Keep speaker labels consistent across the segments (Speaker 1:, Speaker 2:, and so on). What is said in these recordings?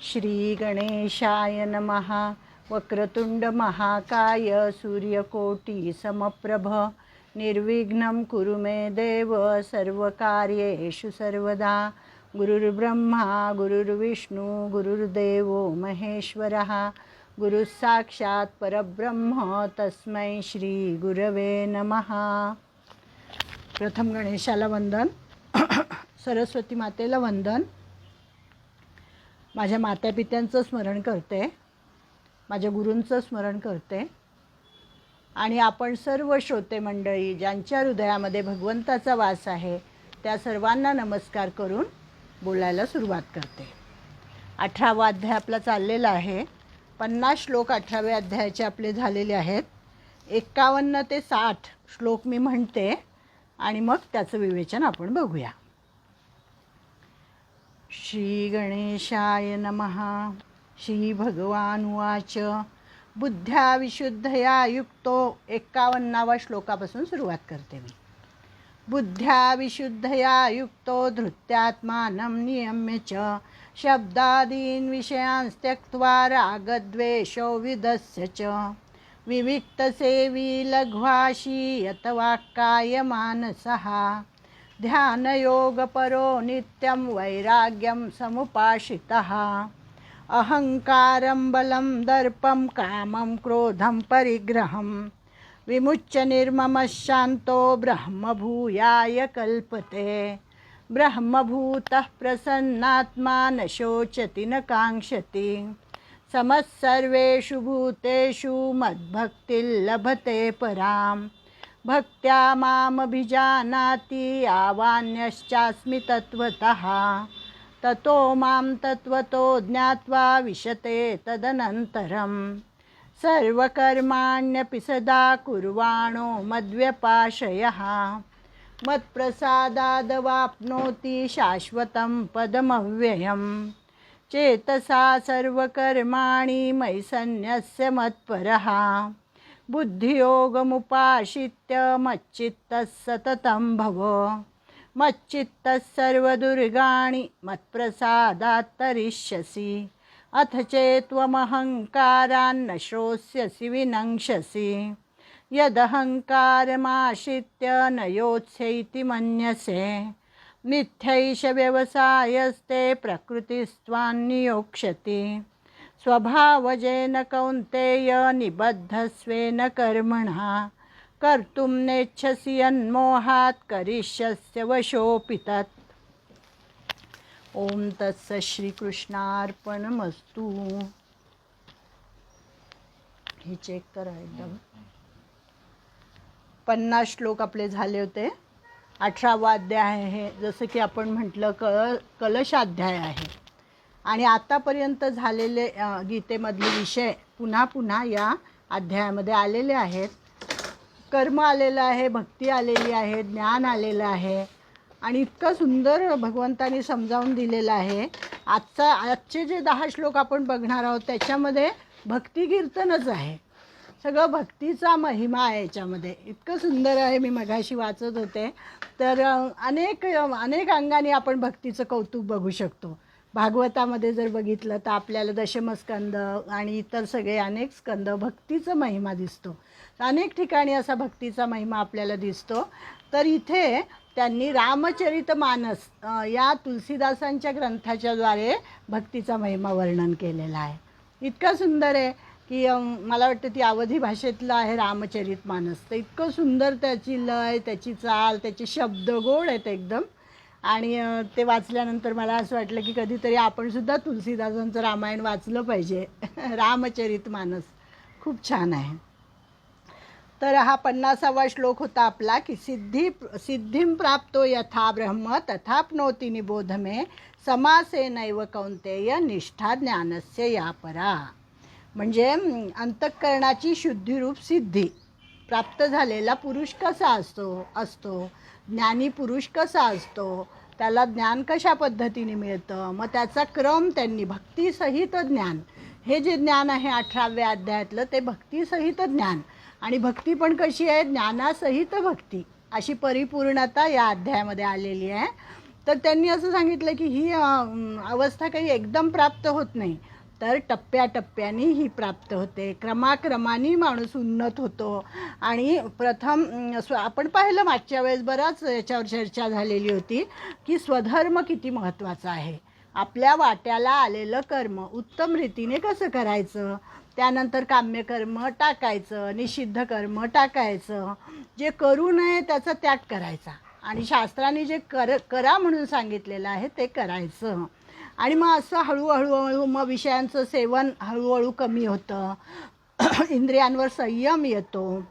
Speaker 1: श्री गणेशाय नमः। वक्रतुंड महाकाय सूर्यकोटि समप्रभ निर्विघ्नं कुरु मे देव सर्वकार्येषु सर्वदा। गुरुर्ब्रह्मा गुरुर्विष्णु गुरुर्देवो महेश्वरः गुरुः साक्षात् परब्रह्म तस्मै श्री गुरवे नमः। प्रथम गणेशाला वंदन, सरस्वती मातेला वंदन, माझ्या मातापित्यांचं स्मरण करते, माझ्या गुरूंचं स्मरण करते आणि आपण सर्व श्रोते मंडळी ज्यांच्या हृदयामध्ये भगवंताचा वास आहे त्या सर्वांना नमस्कार करून बोलायला सुरुवात करते। 18वा अध्याय आपला चाललेला आहे। 50 श्लोक 18व्या अध्यायाचे आपले झालेले आहेत। 51 ते 60 श्लोक मी म्हणते आणि मग त्याचं विवेचन आपण बघूया। श्री गणेशाय नमः। श्री भगवान उवाच बुद्ध्या विशुद्धया युक्तो 51व्या श्लोकापासून सुरुवात करते मी। बुद्ध्या विशुद्धया युक्तो धृत्यात्मानं नियम्य च शब्दादीन् विषयान् त्यक्त्वा रागद्वेषो विदस्य च विविक्तसेवी लघ्वाशी यतवाक्काय मानसः ध्यानयोगपरो नित्यं वैराग्यं समुपाश्रितः अहंकारं बलं दर्पं कामं क्रोधं परिग्रहं विमुच्य निर्ममः शान्तो ब्रह्मभूयाय कल्पते। ब्रह्मभूतः प्रसन्नात्मा न शोचति न काङ्क्षति समः सर्वेषु भूतेषु मद्भक्तिं लभते पराम्। भक्त्या मामभिजानाति यावान्यश्चास्मि तत्त्वतः ततो मां तत्त्वतो ज्ञात्वा विशते तदनन्तरं सर्वकर्माण्यपि सदा कुर्वाणो मद्व्यपाश्रयः मत्प्रसादादवाप्नोति शाश्वतं पदमव्ययम्। चेतसा सर्वकर्माणि मयि सन्न्यस्य मत्परः बुद्धियोगमुपाश्रित्य मच्चित्तः सततं भव। मच्चित्तः सर्वदुर्गाणि मत्प्रसादात् तरिष्यसि अथ चेत्त्वमहङ्कारान् न श्रोष्यसि विनङ्क्षसि। यदहङ्कारमाश्रित्य न योत्स्यैति मन्यसे मिथ्यैष व्यवसायस्ते प्रकृतिस्त्वान्नियोक्ष्यति। स्वभावजेन कौन्तेय निबद्धस्वेन कर्मणः कर्तुं नेच्छसि यन्मोहात् करिष्यस्य वशोऽपि तत्। ओम तत्सत् श्रीकृष्णार्पणमस्तु। हे चेक करा एकदम। 50 श्लोक आपले झाले होते। 18वा अध्याय आहे, जसं की आपण म्हटलं कलशाध्याय आहे आणि आतापर्यंत झालेले गीतेमधले विषय पुन्हा पुन्हा या अध्यायामध्ये आलेले आहेत। कर्म आलेलं आहे, भक्ती आलेली आहे, ज्ञान आलेलं आहे आणि इतकं सुंदर भगवंतांनी समजावून दिलेलं आहे। आजचे जे 10 श्लोक आपण बघणार आहोत त्याच्यामध्ये भक्ती कीर्तनच आहे, सगळं भक्तीचा महिमा आहे याच्यामध्ये। इतकं सुंदर आहे, मी मगाशी वाचत होते तर अनेक अंगाने आपण भक्तीचं कौतुक बघू शकतो। भागवतामध्ये जर बघितलं तर आपल्याला दशमस्कंद आणि इतर सगळे अनेक स्कंद भक्तीचा महिमा दिसतो। अनेक ठिकाणी असा भक्तीचा महिमा आपल्याला दिसतो। तर इथे त्यांनी रामचरितमानस या तुलसीदासांच्या ग्रंथाच्या द्वारे भक्तीचा महिमा वर्णन केलेला आहे। इतका सुंदर आहे की मला वाटतं ती अवधी भाषेतलं आहे रामचरितमानस। तर इतकं सुंदर त्याची लय, त्याची चाल, त्याचे शब्द गोड आहेत एकदम। आणि ते वाचल्यानंतर मला असं वाटलं की कधीतरी आपण सुद्धा तुलसीदासांचं रामायण वाचलं पाहिजे। रामचरितमानस खूप छान आहे। तर हा 50वा श्लोक होता आपला की सिद्धिं प्राप्तो यथा ब्रह्म तथाप्नोति निबोध मे समासेनैव कौन्तेय निष्ठा ज्ञानस्य या परा। म्हणजे अंतःकरणाची शुद्धिरूप सिद्धी प्राप्त झालेला पुरुष कसा असतो, ज्ञानी पुरुष कसा असतो, त्याला ज्ञान कशा पद्धतीने मिळतं, मग त्याचा क्रम त्यांनी भक्तीसहित ज्ञान, हे जे ज्ञान आहे 18व्या अध्यायातलं ते भक्तीसहित ज्ञान आणि भक्ती पण कशी आहे, ज्ञानासहित भक्ती, अशी परिपूर्णता या अध्यायामध्ये आलेली आहे। तर त्यांनी असं सांगितलं की ही अवस्था काही एकदम प्राप्त होत नाही, तर टप्प्याटप्प्याने ही प्राप्त होते, क्रमाक्रमाने माणूस उन्नत होतो. आणि प्रथम आपण पाहिलं मागच्या वेळेस बराच याच्यावर चर्चा झालेली होती की स्वधर्म किती महत्त्वाचा आहे. आपल्या वाट्याला आलेलं कर्म उत्तम रीतीने कसं करायचं, त्यानंतर काम्यकर्म टाकायचं, निषिद्ध कर्म टाकायचं, जे करू नये त्याचा त्याग करायचा, आणि शास्त्राने जे करा म्हणून सांगितलेलं आहे ते करायचं. आणि मग असं हळूहळू मग विषयांचं सेवन हळूहळू कमी होतं, इंद्रियांवर संयम येतो,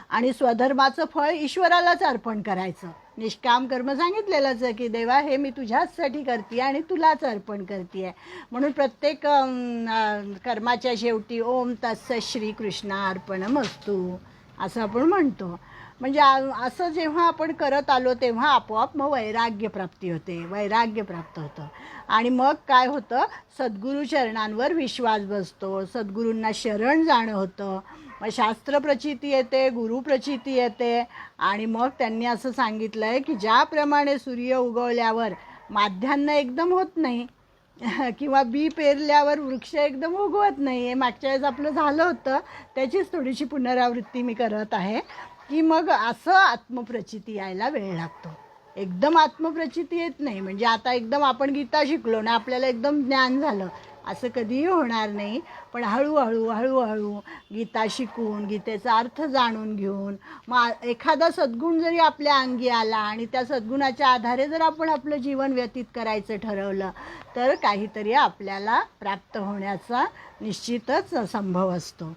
Speaker 1: आणि स्वधर्माचं फळ ईश्वरालाच अर्पण करायचं. निष्काम कर्म सांगितलेलंच आहे की देवा हे मी तुझ्याचसाठी करते आणि तुलाच अर्पण करते आहे. म्हणून प्रत्येक कर्माच्या शेवटी ओम तत्सत श्रीकृष्णार्पणमस्तु असं आपण म्हणतो. म्हणजे असं जेव्हा आपण करत आलो तेव्हा आपोआप मग वैराग्य प्राप्ती होते, वैराग्य प्राप्त होतं. आणि मग काय होतं, सद्गुरू चरणांवर विश्वास बसतो, सद्गुरूंना शरण जाणं होतं, मग शास्त्रप्रचिती येते, गुरुप्रचिती येते. आणि मग त्यांनी असं सांगितलं आहे की ज्याप्रमाणे सूर्य उगवल्यावर माध्यान्ह एकदम होत नाही किंवा बी पेरल्यावर वृक्ष एकदम उगवत नाही, हे मागच्या वेळेस आपलं झालं होतं, त्याचीच थोडीशी पुनरावृत्ती मी करत आहे की मग असं आत्मप्रचिती यायला वेळ लागतो. एकदम आत्मप्रचिती येत नाही, म्हणजे आता एकदम आपण गीता शिकलो ना आपल्याला एकदम ज्ञान झालं असं कधीही होणार नाही. पण हळूहळू गीता शिकून गीतेचा अर्थ जाणून घेऊन मग एखादा सद्गुण जरी आपल्या अंगी आला आणि त्या सद्गुणाच्या आधारे जर आपण आपलं जीवन व्यतीत करायचं ठरवलं तर काहीतरी आपल्याला प्राप्त होण्याचा निश्चितच संभव असतो.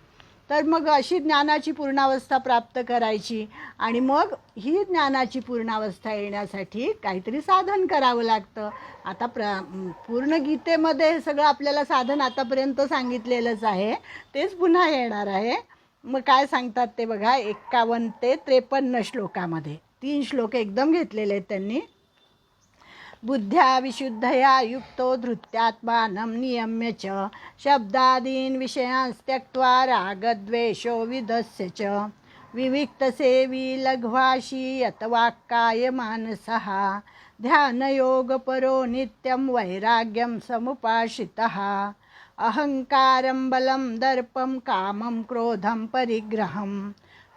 Speaker 1: तर मग अशी ज्ञानाची पूर्णावस्था प्राप्त करायची, आणि मग ही ज्ञानाची पूर्णावस्था येण्यासाठी काहीतरी साधन करावं लागतं. आता पूर्ण गीतेमध्ये हे सगळं आपल्याला साधन आतापर्यंत सांगितलेलंच आहे, तेच पुन्हा येणार आहे. मग काय सांगतात ते बघा, 51 ते 53 श्लोकामध्ये 3 श्लोक एकदम घेतलेले आहेत त्यांनी. बुद्ध्या विशुद्धया युक्तो धृत्यात्मानं नियम्य च शब्दादीन विषयांस्त्यक्त्वा रागद्वेषो विदस्य च विविक्तसेवी लघ्वाशी यतवाक्काय मानसः ध्यानयोगपरो नित्यं वैराग्यं समुपाश्रितः अहंकारं बलं दर्पं कामं क्रोधं परिग्रहं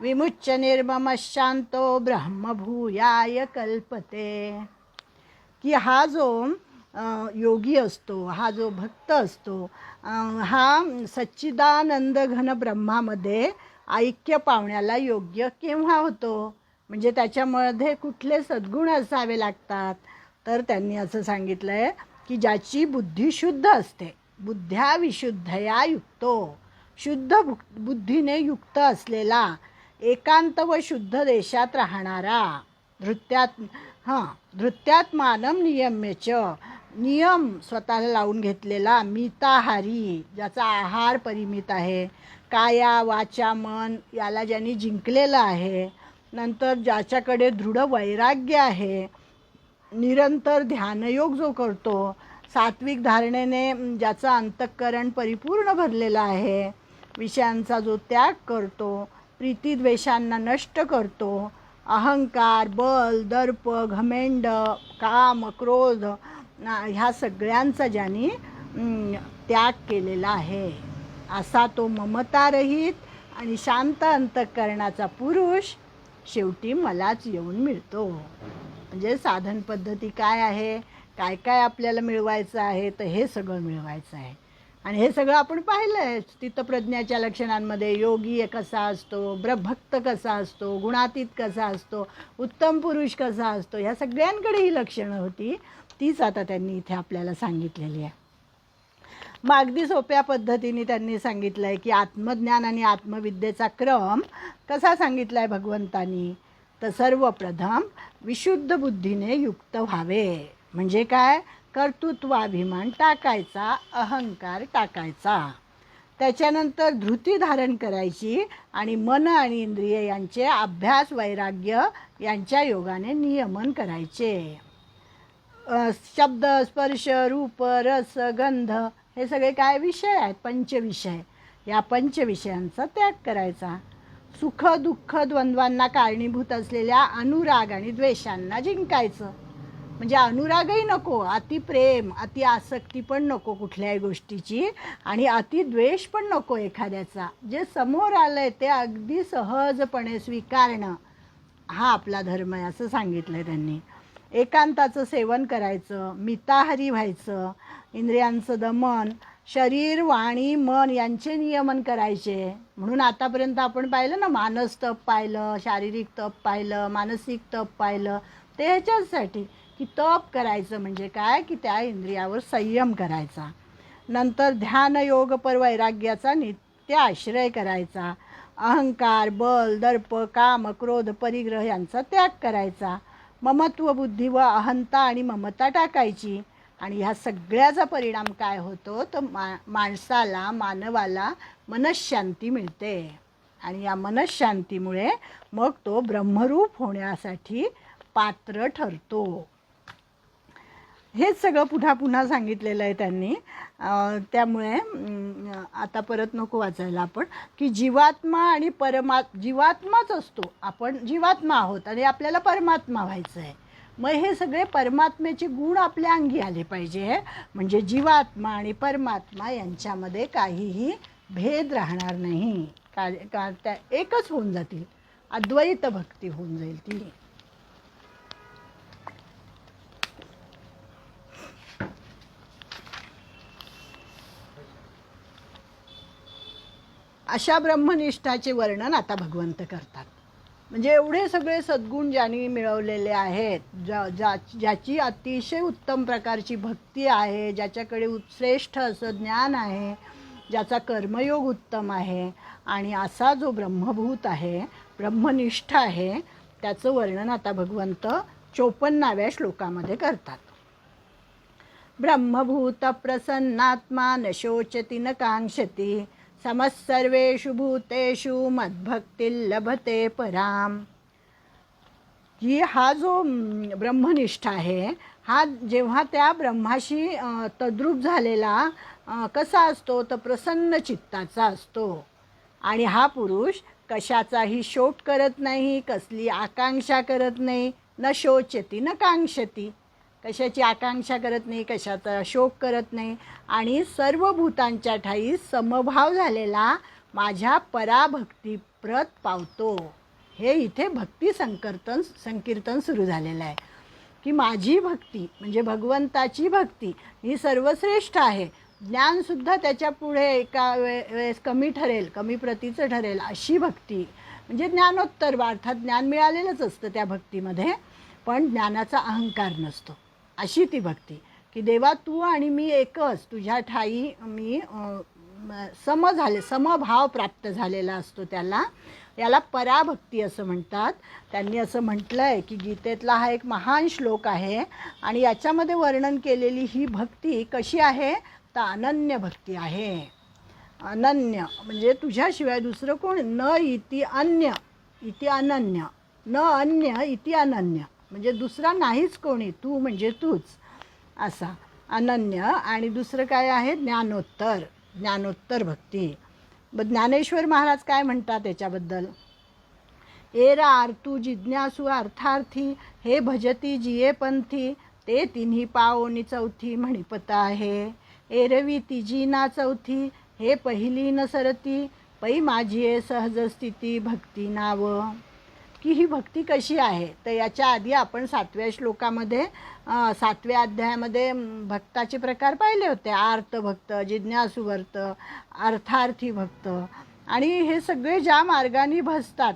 Speaker 1: विमुच्य निर्ममशान्तो ब्रह्मभूयाय कल्पते. की हा जो योगी असतो, हा जो भक्त असतो, हा सच्चिदानंद घन ब्रह्मामध्ये ऐक्य पावण्याला योग्य केव्हा होतो, म्हणजे त्याच्यामध्ये कुठले सद्गुण असावे लागतात. तर त्यांनी असं सांगितलं आहे की ज्याची बुद्धी शुद्ध असते, बुद्ध्या विशुद्धया युक्तो, शुद्ध बुद्धीने युक्त असलेला, एकांत व शुद्ध देशात राहणारा, धृत्यात्मानं नियम्यच, नियम स्वतःला लावून घेतलेला, मिताहारी, ज्याचा आहार परिमित आहे, काया वाचा मन याला ज्यांनी जिंकलेलं आहे, नंतर ज्याच्याकडे दृढ वैराग्य आहे, निरंतर ध्यानयोग जो करतो, सात्विक धारणेने ज्याचं अंतःकरण परिपूर्ण भरलेलं आहे, विषयांचा जो त्याग करतो, प्रीतिद्वेषांना नष्ट करतो, अहंकार, बल, दर्प, घमेंड, काम, क्रोध ह्या सगळ्यांचा ज्यांनी त्याग केलेला आहे, असा तो ममतारहित आणि शांत अंतःकरणाचा पुरुष शेवटी मलाच येऊन मिळतो. म्हणजे साधन पद्धती काय आहे, काय काय आपल्याला मिळवायचं आहे, तर हे सगळं मिळवायचं आहे. आणि हे सगळं आपण पाहिलं आहे स्थितप्रज्ञाच्या लक्षणांमध्ये. योगी कसा असतो, भक्त कसा असतो, गुणातीत कसा असतो, उत्तम पुरुष कसा असतो, ह्या सगळ्यांकडे ही लक्षणं होती, तीच आता त्यांनी इथे आपल्याला सांगितलेली आहे. मग अगदी सोप्या पद्धतीने त्यांनी सांगितलं आहे की आत्मज्ञान आणि आत्मविद्येचा क्रम कसा सांगितला आहे भगवंतांनी. तर सर्वप्रथम विशुद्ध बुद्धीने युक्त व्हावे, म्हणजे काय, कर्तृत्वाभिमान टाकायचा, अहंकार टाकायचा, त्याच्यानंतर धृती धारण करायची आणि मन आणि इंद्रिय यांचे अभ्यास वैराग्य यांच्या योगाने नियमन करायचे. शब्द, स्पर्श, रूप, रस, गंध हे सगळे काय विषय आहेत, पंचविषय. या पंचविषयांचा त्याग करायचा. सुख दुःख द्वंद्वांना कारणीभूत असलेल्या अनुराग आणि द्वेषांना जिंकायचं. म्हणजे अनुरागही नको, अति प्रेम, अति आसक्ती पण नको कुठल्याही गोष्टीची, आणि अति द्वेष पण नको एखाद्याचा. जे समोर आलं आहे ते अगदी सहजपणे स्वीकारणं हा आपला धर्म आहे असं सांगितलं आहे त्यांनी. एकांताचं सेवन करायचं, मिताहारी व्हायचं, इंद्रियांचं दमन, शरीर वाणी मन यांचे नियमन करायचे. म्हणून आतापर्यंत आपण पाहिलं ना, मानस तप पाहिलं, शारीरिक तप पाहिलं, मानसिक तप पाहिलं. ते ह्याच्यासाठी की तप करायचं म्हणजे काय, की त्या इंद्रियावर संयम करायचा. नंतर ध्यान योग पर वैराग्याचा नित्य आश्रय करायचा. अहंकार, बल, दर्प, काम, क्रोध, परिग्रह यांचा त्याग करायचा. ममत्व बुद्धी व अहंता आणि ममता टाकायची. आणि ह्या सगळ्याचा परिणाम काय होतो, तर माणसाला, मानवाला मनःशांती मिळते. आणि या मनःशांतीमुळे मग तो ब्रह्मरूप होण्यासाठी पात्र ठरतो. हेच सगळं पुन्हा पुन्हा सांगितलेलं आहे त्यांनी. त्यामुळे आता परत नको वाचायला आपण, की जीवात्मा आणि जीवात्माच असतो, आपण जीवात्मा आहोत आणि आपल्याला परमात्मा व्हायचं आहे. मग हे सगळे परमात्म्याचे गुण आपल्या अंगी आले पाहिजे. म्हणजे जीवात्मा आणि परमात्मा यांच्यामध्ये काहीही भेद राहणार नाही, का त्या एकच होऊन जातील. अद्वैत भक्ती होऊन जाईल ती. अशा ब्रह्मनिष्ठाचे वर्णन आता भगवंत करतात. म्हणजे एवढे सगळे सद्गुण ज्यांनी मिळवलेले आहेत, ज्याची अतिशय उत्तम प्रकारची भक्ती आहे, ज्याच्याकडे श्रेष्ठ असं ज्ञान आहे, ज्याचा कर्मयोग उत्तम आहे, आणि असा जो ब्रह्मभूत आहे, ब्रह्मनिष्ठ आहे, त्याचं वर्णन आता भगवंत 54व्या श्लोकामध्ये करतात. ब्रह्मभूत प्रसन्नात्मा न शोचति न कांक्षति समस्सर्वेषु भूतेषु मद्भक्ती लभते पराम. की हा जो ब्रह्मनिष्ठ आहे, हा जेव्हा त्या ब्रह्माशी तद्रूप झालेला कसा असतो, तर प्रसन्न चित्ताचा असतो. आणि हा पुरुष कशाचाही शोक करत नाही, कसली आकांक्षा करत नाही. न शोचती न कांक्षती, कशाची आकांक्षा करत नाही, कशाचा शोक करत नाही, आणि सर्व भूतांच्या ठाई समभाव झालेला माझ्या पराभक्तीप्रत पावतो. हे इथे भक्ती संकीर्तन सुरू झालेलं आहे. की माझी भक्ती म्हणजे भगवंताची भक्ती ही सर्वश्रेष्ठ आहे. ज्ञानसुद्धा त्याच्या पुढे एका वेळेस कमी ठरेल, कमी प्रतीचं ठरेल अशी भक्ती. म्हणजे ज्ञानोत्तर, अर्थात ज्ञान मिळालेलंच असतं त्या भक्तीमध्ये, पण ज्ञानाचा अहंकार नसतो, अशी ती भक्ती. की देवा तू आणि मी एकच, तुझ्या ठाई मी समभाव प्राप्त झालेला असतो त्याला. याला पराभक्ती असं म्हणतात. त्यांनी असं म्हटलं आहे की गीतेतला हा एक महान श्लोक आहे, आणि याच्यामध्ये वर्णन केलेली ही भक्ती कशी आहे, तर अनन्य भक्ती आहे. अनन्य म्हणजे तुझ्याशिवाय दुसरं कोण, न इति अन्य इति अनन्य, न अन्य इति अनन्य, म्हणजे दुसरा नाहीच कोणी, तू म्हणजे तूच, असा अनन्य. आणि दुसरं काय आहे, ज्ञानोत्तर, ज्ञानोत्तर भक्ती. ज्ञानेश्वर महाराज काय म्हणतात याच्याबद्दल, एरा आर्तू जिज्ञासू अर्थार्थी, हे भजती जिये पंथी, ते तिन्ही पाओनी चौथी म्हणीपत आहे. एरवी तिजी ना चौथी, हे पहिली न सरती, पै माझी सहज स्थिती भक्ती नाव. की ही भक्ती कशी आहे, तर याच्या आधी आपण 7व्या श्लोकामध्ये 7व्या अध्यायामध्ये भक्ताचे प्रकार पाहिले होते. आर्त भक्त, जिज्ञासू भक्त, अर्थार्थी भक्त. आणि हे सगळे ज्या मार्गाने भजतात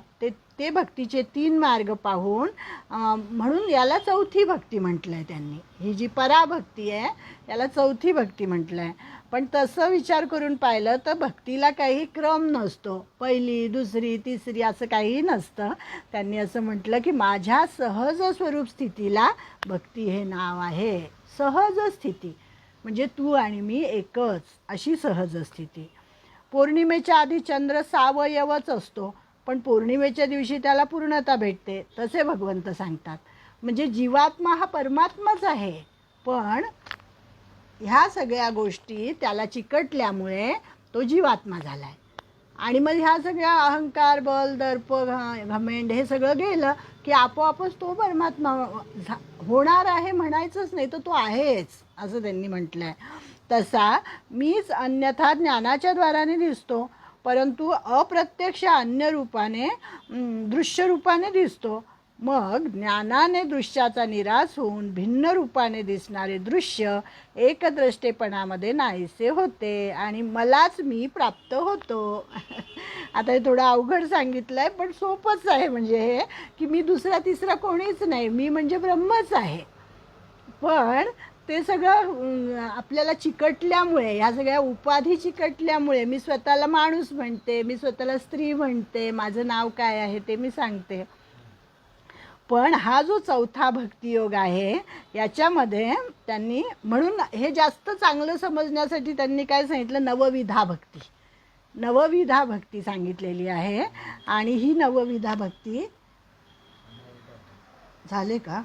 Speaker 1: ते भक्तीचे 3 मार्ग पाहून म्हणून याला चौथी भक्ती म्हटलं आहे त्यांनी. ही जी पराभक्ती आहे याला चौथी भक्ती म्हटलं आहे. पण तसं विचार करून पाहिलं तर भक्तीला काही क्रम नसतो, पहिली दुसरी तिसरी असं काही नसतं. त्यांनी असं म्हटलं की माझ्या सहज स्वरूप स्थितीला भक्ती हे नाव आहे. सहज स्थिती म्हणजे तू आणि मी एकच, अशी सहज स्थिती. पौर्णिमेच्या आधी चंद्र सावयवच असतो, पण पौर्णिमेच्या दिवशी त्याला पूर्णता भेटते, तसे भगवंत सांगतात. म्हणजे जीवात्मा हा परमात्माच आहे, पण ह्या सगळ्या गोष्टी त्याला चिकटल्यामुळे तो जीवात्मा झाला आहे. आणि मग ह्या सगळ्या अहंकार, बल, दर्प, घमेंड हे सगळं गेलं की आपोआपच तो परमात्मा होणार आहे म्हणायचंच नाही, तर तो आहेच असं त्यांनी म्हटलं आहे. तसा मीच अन्यथा ज्ञानाच्या द्वाराने दिसतो, परंतु अप्रत्यक्ष अन्य रूपाने दृश्य रूपाने दिसतो. मग ज्ञानाने दृश्याचा निराश होऊन भिन्न रूपाने दिसणारे दृश्य एकदृष्टेपणामध्ये नाहीसे होते आणि मलाच मी प्राप्त होतो. आता हे थोडं अवघड सांगितलं आहे, पण सोपंच आहे. म्हणजे हे की मी दुसरा तिसरा कोणीच नाही, मी म्हणजे ब्रह्मच आहे. पण ते सगळं आपल्याला चिकटल्यामुळे, ह्या सगळ्या उपाधी चिकटल्यामुळे मी स्वतःला माणूस म्हणते, मी स्वतःला स्त्री म्हणते, माझं नाव काय आहे ते मी सांगते. पण हा जो चौथा भक्तियोग आहे याच्यामध्ये त्यांनी, म्हणून हे जास्त चांगलं समजण्यासाठी त्यांनी काय सांगितलं, नवविधा भक्ती. नवविधा भक्ती सांगितलेली आहे. आणि ही नवविधा भक्ती झाले का?